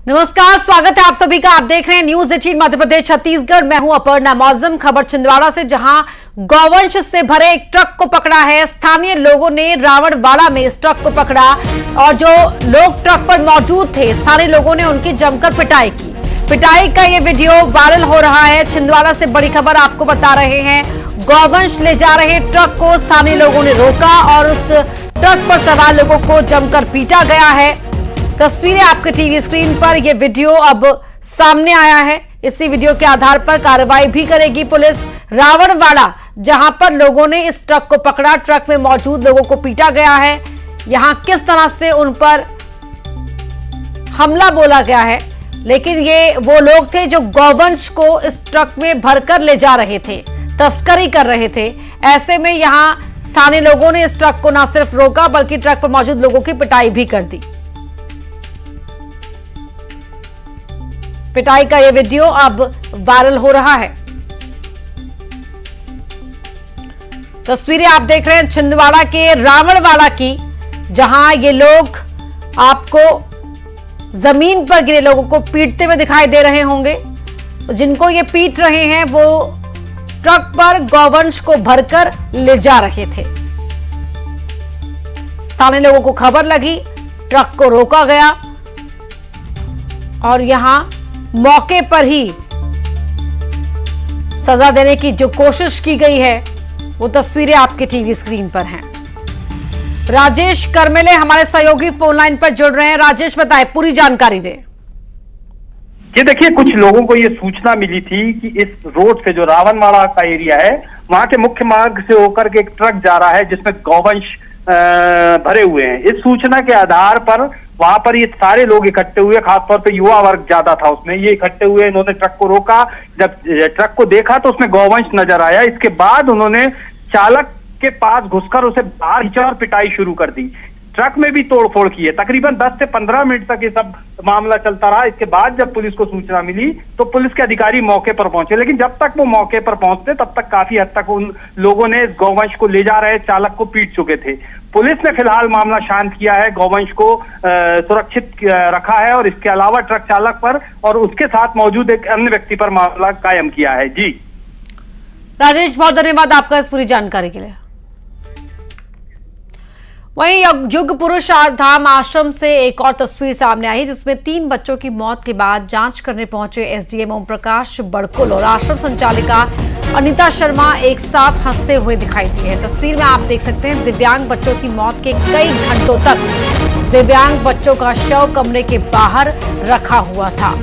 नमस्कार, स्वागत है आप सभी का। आप देख रहे हैं न्यूज 18 मध्य प्रदेश छत्तीसगढ़। मैं हूं अपर्णा मौजम। खबर छिंदवाड़ा से, जहां गौवंश से भरे एक ट्रक को पकड़ा है। स्थानीय लोगों ने रावणवाड़ा में इस ट्रक को पकड़ा और जो लोग ट्रक पर मौजूद थे, स्थानीय लोगों ने उनकी जमकर पिटाई की। पिटाई का ये वीडियो वायरल हो रहा है। छिंदवाड़ा से बड़ी खबर आपको बता रहे हैं। गौवंश ले जा रहे ट्रक को स्थानीय लोगों ने रोका और उस ट्रक पर सवार लोगों को जमकर पीटा गया है। तस्वीरें आपके टीवी स्क्रीन पर। यह वीडियो अब सामने आया है। इसी वीडियो के आधार पर कार्रवाई भी करेगी पुलिस। रावणवाड़ा, जहां पर लोगों ने इस ट्रक को पकड़ा, ट्रक में मौजूद लोगों को पीटा गया है। यहां किस तरह से उन पर हमला बोला गया है, लेकिन ये वो लोग थे जो गौवंश को इस ट्रक में भरकर ले जा रहे थे, तस्करी कर रहे थे। ऐसे में यहां स्थानीय लोगों ने इस ट्रक को न सिर्फ रोका, बल्कि ट्रक पर मौजूद लोगों की पिटाई भी कर दी। पिटाई का यह वीडियो अब वायरल हो रहा है। तस्वीरें आप देख रहे हैं छिंदवाड़ा के रावणवाड़ा की, जहां ये लोग आपको जमीन पर गिरे लोगों को पीटते हुए दिखाई दे रहे होंगे। तो जिनको ये पीट रहे हैं वो ट्रक पर गौवंश को भरकर ले जा रहे थे। स्थानीय लोगों को खबर लगी, ट्रक को रोका गया और यहां मौके पर ही सजा देने की जो कोशिश की गई है, वो तस्वीरें आपके टीवी स्क्रीन पर हैं। राजेश करमेले हमारे सहयोगी फोन लाइन पर जुड़ रहे हैं। राजेश, बताएं, पूरी जानकारी दें। ये देखिए, कुछ लोगों को ये सूचना मिली थी कि इस रोड से, जो रावणवाड़ा का एरिया है, वहां के मुख्य मार्ग से होकर के एक ट्रक जा रहा है जिसमें गौवंश भरे हुए हैं। इस सूचना के आधार पर वहां पर ये सारे लोग इकट्ठे हुए, खासतौर पे युवा वर्ग ज्यादा था उसमें। ये इकट्ठे हुए, इन्होंने ट्रक को रोका। जब ट्रक को देखा तो उसमें गौवंश नजर आया। इसके बाद उन्होंने चालक के पास घुसकर उसे बाहर खींचा और पिटाई शुरू कर दी। ट्रक में भी तोड़फोड़ की है। तकरीबन 10 से 15 मिनट तक ये सब मामला चलता रहा। इसके बाद जब पुलिस को सूचना मिली तो पुलिस के अधिकारी मौके पर पहुंचे, लेकिन जब तक वो मौके पर पहुंचते तब तक काफी हद तक उन लोगों ने गौवंश को ले जा रहे चालक को पीट चुके थे। पुलिस ने फिलहाल मामला शांत किया है, गौवंश को सुरक्षित रखा है और इसके अलावा ट्रक चालक पर और उसके साथ मौजूद एक अन्य व्यक्ति पर मामला कायम किया है। जी राजेश, बहुत धन्यवाद आपका इस पूरी जानकारी के लिए। वहीं युग पुरुष धाम आश्रम से एक और तस्वीर सामने आई, जिसमें 3 बच्चों की मौत के बाद जांच करने पहुंचे एसडीएम ओम प्रकाश बड़कुल और आश्रम संचालिका अनीता शर्मा एक साथ हंसते हुए दिखाई दी है। तस्वीर में आप देख सकते हैं, दिव्यांग बच्चों की मौत के कई घंटों तक दिव्यांग बच्चों का शव कमरे के बाहर रखा हुआ था।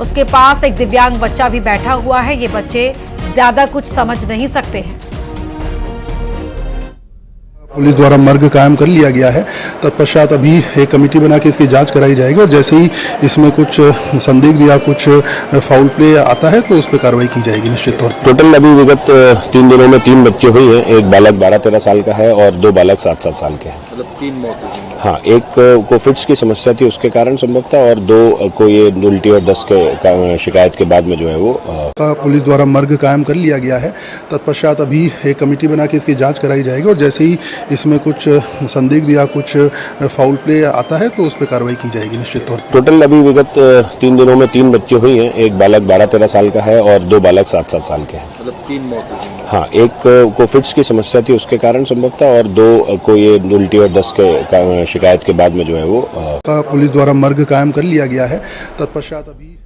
उसके पास एक दिव्यांग बच्चा भी बैठा हुआ है। ये बच्चे ज्यादा कुछ समझ नहीं सकते हैं। पुलिस द्वारा मर्ग कायम कर लिया गया है। तत्पश्चात अभी एक कमेटी बना के इसकी जांच कराई जाएगी और जैसे ही इसमें कुछ संदिग्ध या कुछ फाउल प्ले आता है तो उस पर कार्रवाई की जाएगी निश्चित तौर पर। टोटल अभी विगत 3 दिनों में 3 बच्चे हुई हैं। एक बालक 12-13 साल का है और 2 बालक 7-7 साल के हैं। मतलब 3 मौत हुई। हाँ, एक को फिट्स की समस्या थी, उसके कारण संभव था, और 2 को ये उल्टी और दस्त के शिकायत के बाद में जो है वो पुलिस द्वारा मर्ग कायम कर लिया गया है। तत्पश्चात अभी एक कमेटी बना के इसकी जांच कराई जाएगी और जैसे ही इसमें कुछ संदिग्ध या कुछ फाउल प्ले आता है तो उस पर कार्रवाई की जाएगी निश्चित तौर पर। टोटल अभी विगत 3 दिनों में 3 बच्चे हुई हैं। एक बालक 12-13 साल का है और 2 बालक 7-7 साल के हैं। मतलब 3 मौत हुई। हाँ, एक को फिट्स की समस्या थी, उसके कारण संभव था, और 2 को ये उल्टी और दस्त के शिकायत के बाद में जो है वो पुलिस द्वारा मर्ग कायम कर लिया गया है। तत्पश्चात अभी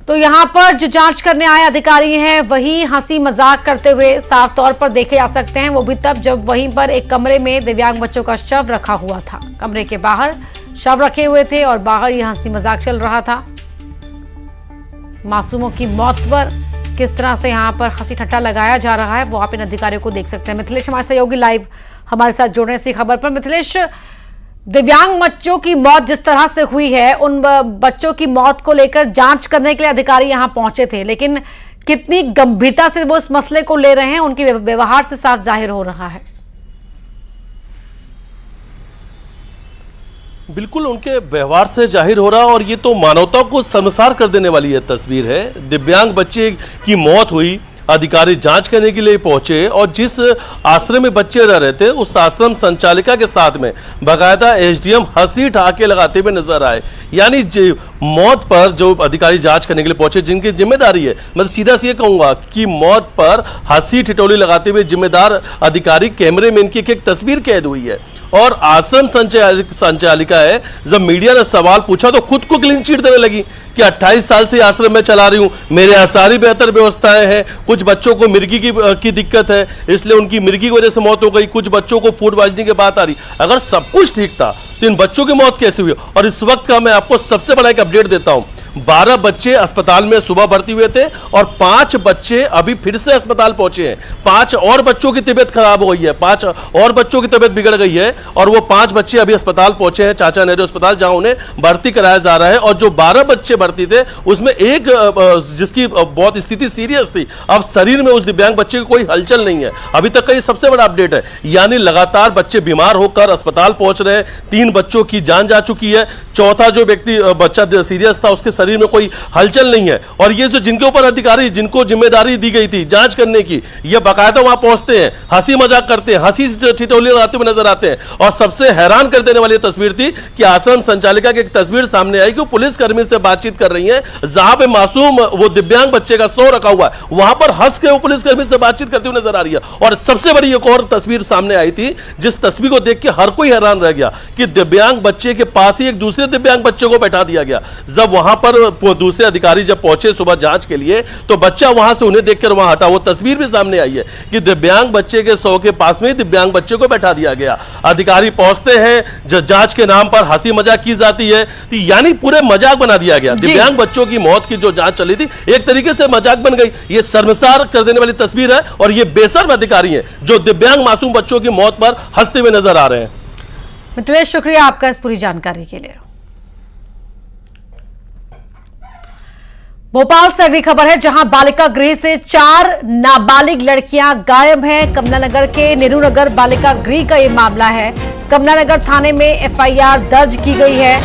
तो यहां पर जो जांच करने आए अधिकारी हैं, वही हंसी मजाक करते हुए साफ तौर पर देखे जा सकते हैं। वो भी तब जब वहीं पर एक कमरे में दिव्यांग बच्चों का शव रखा हुआ था। कमरे के बाहर शव रखे हुए थे और बाहर यह हंसी मजाक चल रहा था। मासूमों की मौत पर किस तरह से यहां पर हंसी ठट्टा लगाया जा रहा है, वो आप इन अधिकारियों को देख सकते हैं। मिथिलेश हमारे सहयोगी लाइव हमारे साथ जुड़ रहे हैं इसी खबर पर। मिथिलेश, दिव्यांग बच्चों की मौत जिस तरह से हुई है, उन बच्चों की मौत को लेकर जांच करने के लिए अधिकारी यहां पहुंचे थे, लेकिन कितनी गंभीरता से वो इस मसले को ले रहे हैं, उनके व्यवहार से साफ जाहिर हो रहा है। बिल्कुल उनके व्यवहार से जाहिर हो रहा, और ये तो मानवता को शर्मसार कर देने वाली ये तस्वीर है। दिव्यांग बच्चे की मौत हुई अधिकारी जांच करने के लिए पहुंचे और जिस आश्रम में बच्चे रह रहे थे उस आश्रम संचालिका के साथ में बाकायदा एसडीएम हंसी ठहाके लगाते हुए नजर आए। यानी मौत पर जो अधिकारी जांच करने के लिए पहुंचे, जिनकी जिम्मेदारी है, मैं सीधा सी कहूंगा कि मौत पर हंसी ठिठोली लगाते हुए जिम्मेदार अधिकारी कैमरे में इनकी एक तस्वीर कैद हुई है। और आश्रम संचालिका है, जब मीडिया ने सवाल पूछा तो खुद को क्लीन चिट देने लगी कि 28 साल से आश्रम में चला रही हूं, मेरे यहाँ सारी बेहतर व्यवस्थाएं हैं, कुछ बच्चों को मिर्गी की दिक्कत है इसलिए उनकी मिर्गी की वजह से मौत हो गई, कुछ बच्चों को फूड पॉइजनिंग की बात आ रही। अगर सब कुछ ठीक था तो इन बच्चों की मौत कैसे हुई? और इस वक्त का मैं आपको सबसे बड़ा एक अपडेट देता हूं, 12 बच्चे अस्पताल में सुबह भर्ती हुए थे और 5 बच्चे अभी फिर से अस्पताल पहुंचे हैं। 5 और बच्चों की तबीयत खराब हो गई है, 5 और बच्चों की तबीयत बिगड़ गई है और वो 5 बच्चे अभी अस्पताल पहुंचे हैं, चाचा नेहरू अस्पताल, जहां उन्हें भर्ती कराया जा रहा है। और जो 12 बच्चे भर्ती थे उसमें एक जिसकी बहुत स्थिति सीरियस थी, अब शरीर में उस दिव्यांग बच्चे की कोई हलचल नहीं है। अभी तक का ये सबसे बड़ा अपडेट है। यानी लगातार बच्चे बीमार होकर अस्पताल पहुंच रहे हैं। 3 बच्चों की जान जा चुकी है, चौथा जो व्यक्ति बच्चा सीरियस था उसके शरीर में कोई हलचल नहीं है। और ये जो जिनके ऊपर अधिकारी, जिनको जिम्मेदारी दी गई थी जांच करने की, ये बाकायदा वहां पहुंचते हैं, हंसी मजाक करते हैं, हंसी ठिठोली लगाते हुए नजर आते हैं। और सबसे हैरान कर देने वाली तस्वीर थी कि आश्रम संचालिका की एक तस्वीर सामने आई कि पुलिस कर्मी से बातचीत कर रही है, जहां पे मासूम वो दिव्यांग बच्चे का शव रखा हुआ है, वहां पर हंस के वो पुलिस कर्मी से बातचीत करते हुए नजर आ रही है। और सबसे बड़ी एक और तस्वीर सामने आई थी, जिस तस्वीर को देख के हर कोई हैरान रह गया कि दिव्यांग बच्चे के पास ही एक दूसरे दिव्यांग बच्चे को बैठा दिया गया। जब वहां पर दूसरे अधिकारी जब पहुंचे सुबह जांच के लिए तो बच्चा वहां से उन्हें देखकर वहां हटा। वो तस्वीर भी सामने आई है कि दिव्यांग बच्चे के शव के पास में दिव्यांग बच्चे को बैठा दिया गया। अधिकारी पहुंचते हैं, जांच के नाम पर हंसी मजाक की जाती है, तो यानी पूरे मजाक बना दिया गया। दिव्यांग बच्चों की मौत की जो जांच चली थी एक तरीके से मजाक बन गई। ये शर्मसार कर देने वाली तस्वीर है और ये बेशर्म अधिकारी हैं जो दिव्यांग मासूम बच्चों की मौत पर हंसते हुए नजर आ रहे हैं। मिथिलेश, शुक्रिया आपका इस पूरी जानकारी के लिए। भोपाल से अगली खबर है, जहां बालिका गृह से 4 नाबालिग लड़कियां गायब हैं। कमलानगर के नेहरू नगर बालिका गृह का यह मामला है। कमलानगर थाने में एफआईआर दर्ज की गई है।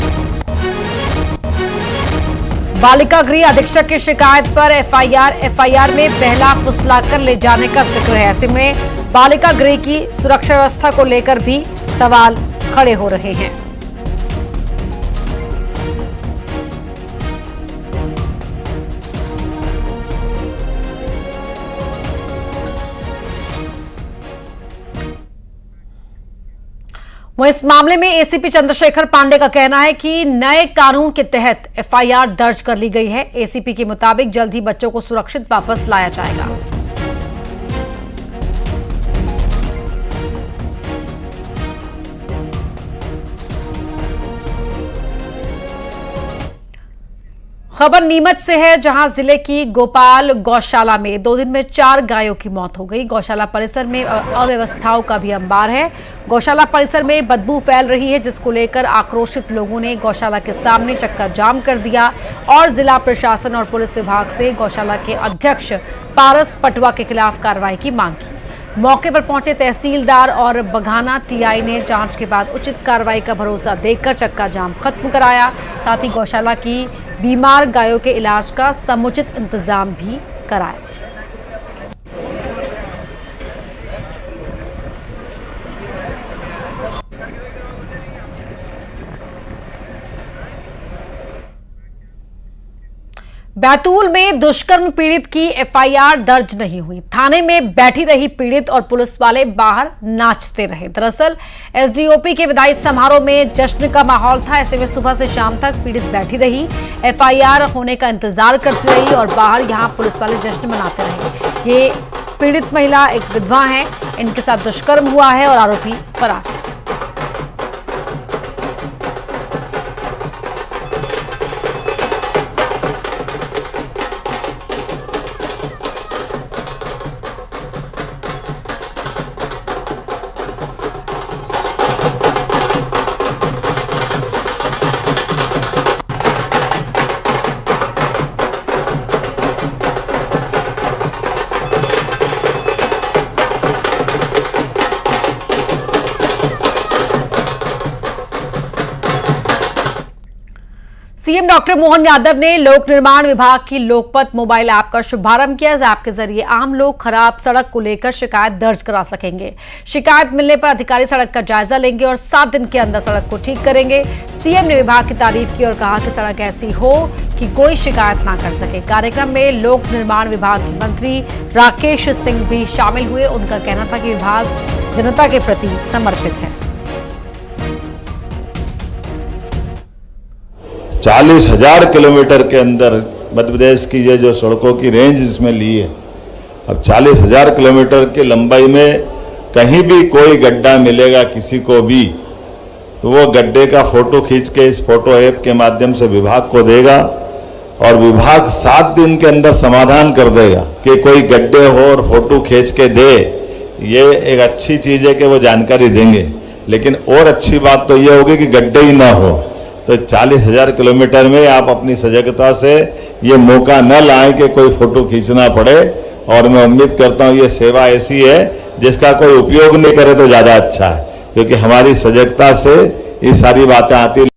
बालिका गृह अधीक्षक की शिकायत पर एफआईआर में बहला फुसलाकर ले जाने का जिक्र है। ऐसे में बालिका गृह की सुरक्षा व्यवस्था को लेकर भी सवाल खड़े हो रहे हैं। वहीं इस मामले में एसीपी चंद्रशेखर पांडे का कहना है कि नए कानून के तहत एफआईआर दर्ज कर ली गई है। एसीपी के मुताबिक जल्द ही बच्चों को सुरक्षित वापस लाया जाएगा। खबर नीमच से है, जहां जिले की गोपाल गौशाला में 2 दिन में 4 गायों की मौत हो गई। गौशाला परिसर में अव्यवस्थाओं का भी अंबार है। गौशाला परिसर में बदबू फैल रही है, जिसको लेकर आक्रोशित लोगों ने गौशाला के सामने चक्का जाम कर दिया और जिला प्रशासन और पुलिस विभाग से गौशाला के अध्यक्ष पारस पटवा के खिलाफ कार्रवाई की मांग की। मौके पर पहुंचे तहसीलदार और बघाना टीआई ने जांच के बाद उचित कार्रवाई का भरोसा देकर चक्का जाम खत्म कराया। साथ ही गौशाला की बीमार गायों के इलाज का समुचित इंतजाम भी कराया। बैतूल में दुष्कर्म पीड़ित की एफआईआर दर्ज नहीं हुई। थाने में बैठी रही पीड़ित और पुलिस वाले बाहर नाचते रहे। दरअसल एसडीओपी के विदाई समारोह में जश्न का माहौल था। ऐसे में सुबह से शाम तक पीड़ित बैठी रही, एफआईआर होने का इंतजार करती रही और बाहर यहां पुलिस वाले जश्न मनाते रहे। ये पीड़ित महिला एक विधवा है, इनके साथ दुष्कर्म हुआ है और आरोपी फरार है। सीएम डॉक्टर मोहन यादव ने लोक निर्माण विभाग की लोकपथ मोबाइल ऐप का शुभारंभ किया। इस ऐप के जरिए आम लोग खराब सड़क को लेकर शिकायत दर्ज करा सकेंगे। शिकायत मिलने पर अधिकारी सड़क का जायजा लेंगे और 7 दिन के अंदर सड़क को ठीक करेंगे। सीएम ने विभाग की तारीफ की और कहा कि सड़क ऐसी हो कि कोई शिकायत ना कर सके। कार्यक्रम में लोक निर्माण विभाग के मंत्री राकेश सिंह भी शामिल हुए। उनका कहना था कि विभाग जनता के प्रति समर्पित है। 40,000 किलोमीटर के अंदर मध्य प्रदेश की ये जो सड़कों की रेंज इसमें ली है, अब 40,000 किलोमीटर की लंबाई में कहीं भी कोई गड्ढा मिलेगा किसी को भी, तो वो गड्ढे का फोटो खींच के इस फोटो ऐप के माध्यम से विभाग को देगा और विभाग 7 दिन के अंदर समाधान कर देगा कि कोई गड्ढे हो और फोटो खींच के दे। ये एक अच्छी चीज है कि वो जानकारी देंगे, लेकिन और अच्छी बात तो ये होगी कि गड्ढे ही ना हो। तो 40,000 किलोमीटर में आप अपनी सजगता से ये मौका न लाएं कि कोई फोटो खींचना पड़े। और मैं उम्मीद करता हूं ये सेवा ऐसी है जिसका कोई उपयोग नहीं करे तो ज्यादा अच्छा है, क्योंकि हमारी सजगता से ये सारी बातें आती।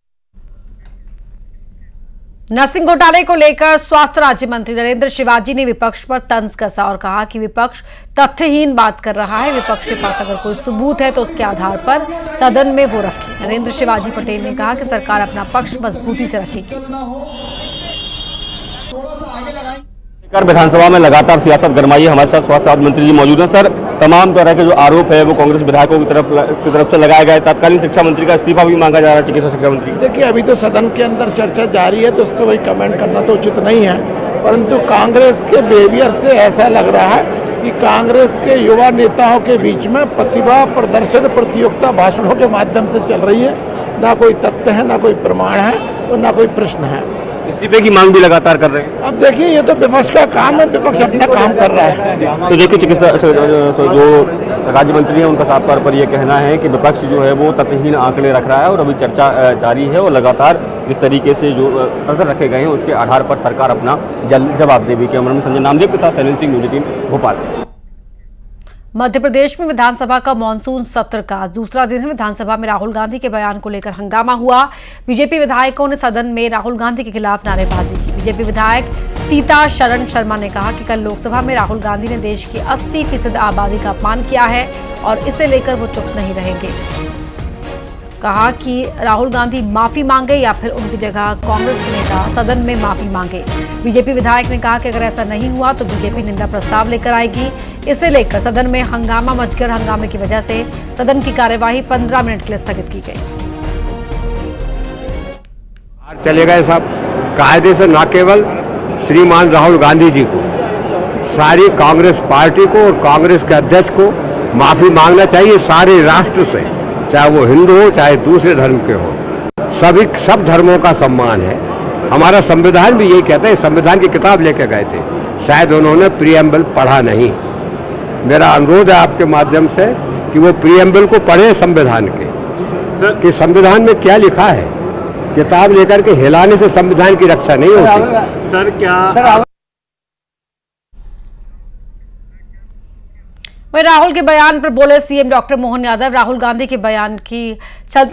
नर्सिंग घोटाले को लेकर स्वास्थ्य राज्य मंत्री नरेंद्र शिवाजी ने विपक्ष पर तंज कसा और कहा कि विपक्ष तथ्यहीन बात कर रहा है। विपक्ष के पास अगर कोई सबूत है तो उसके आधार पर सदन में वो रखे। नरेंद्र शिवाजी पटेल ने कहा कि सरकार अपना पक्ष मजबूती से रखेगी। विधानसभा में लगातार सियासत गरमाई है। हमारे साथ स्वास्थ्य मंत्री जी मौजूद हैं। सर, तमाम तरह के जो आरोप है वो कांग्रेस विधायकों की तरफ से लगाए गए। तत्कालीन शिक्षा मंत्री का इस्तीफा भी मांगा जा रहा है, चिकित्सा शिक्षा मंत्री। देखिए, अभी तो सदन के अंदर चर्चा जारी है तो उस पर कोई कमेंट करना तो उचित नहीं है, परंतु कांग्रेस के बिहेवियर से ऐसा लग रहा है कि कांग्रेस के युवा नेताओं के बीच में प्रतिभा प्रदर्शन प्रतियोगिता भाषणों के माध्यम से चल रही है। ना कोई तथ्य है, ना कोई प्रमाण है और ना कोई प्रश्न है। इस्तीफे की मांग भी लगातार कर रहे हैं। अब देखिए, ये तो विपक्ष का काम है, विपक्ष अपना काम कर रहा है। तो देखिए, चिकित्सा जो राज्य मंत्री हैं उनका साफ तौर पर यह कहना है कि विपक्ष जो है वो तथ्यहीन आंकड़े रख रहा है और अभी चर्चा जारी है और लगातार इस तरीके से जो सत्र रखे गए हैं उसके आधार पर सरकार अपना जवाब देगी। कैमरा में संजय नामदेव के साथ शैलेंद्र सिंह, न्यूज़ 18 भोपाल। मध्य प्रदेश में विधानसभा का मानसून सत्र का दूसरा दिन है। विधानसभा में राहुल गांधी के बयान को लेकर हंगामा हुआ। बीजेपी विधायकों ने सदन में राहुल गांधी के खिलाफ नारेबाजी की। बीजेपी विधायक सीता शरण शर्मा ने कहा कि कल लोकसभा में राहुल गांधी ने देश की 80% आबादी का अपमान किया है और इसे लेकर वो चुप नहीं रहेंगे। कहा कि राहुल गांधी माफी मांगे या फिर उनकी जगह कांग्रेस के नेता सदन में माफी मांगे। बीजेपी विधायक ने कहा कि अगर ऐसा नहीं हुआ तो बीजेपी निंदा प्रस्ताव लेकर आएगी। इसे लेकर सदन में हंगामा मच गया। हंगामे की वजह से सदन की कार्यवाही 15 मिनट के लिए स्थगित की गई। चले गए साहब, कायदे से न केवल श्रीमान राहुल गांधी जी को, सारी कांग्रेस पार्टी को और कांग्रेस के अध्यक्ष को माफी मांगना चाहिए सारे राष्ट्र से, चाहे वो हिंदू हो चाहे दूसरे धर्म के हो। सब धर्मों का सम्मान है। हमारा संविधान भी यही कहता है। संविधान की किताब लेकर गए थे, शायद उन्होंने प्रीएम्बल पढ़ा नहीं। मेरा अनुरोध है आपके माध्यम से कि वो प्रीएम्बल को पढ़े संविधान के, कि संविधान में क्या लिखा है। किताब लेकर के हिलाने से संविधान की रक्षा नहीं होती। सर, क्या वहीं राहुल के बयान पर बोले सीएम डॉक्टर मोहन यादव। राहुल गांधी के बयान की चलते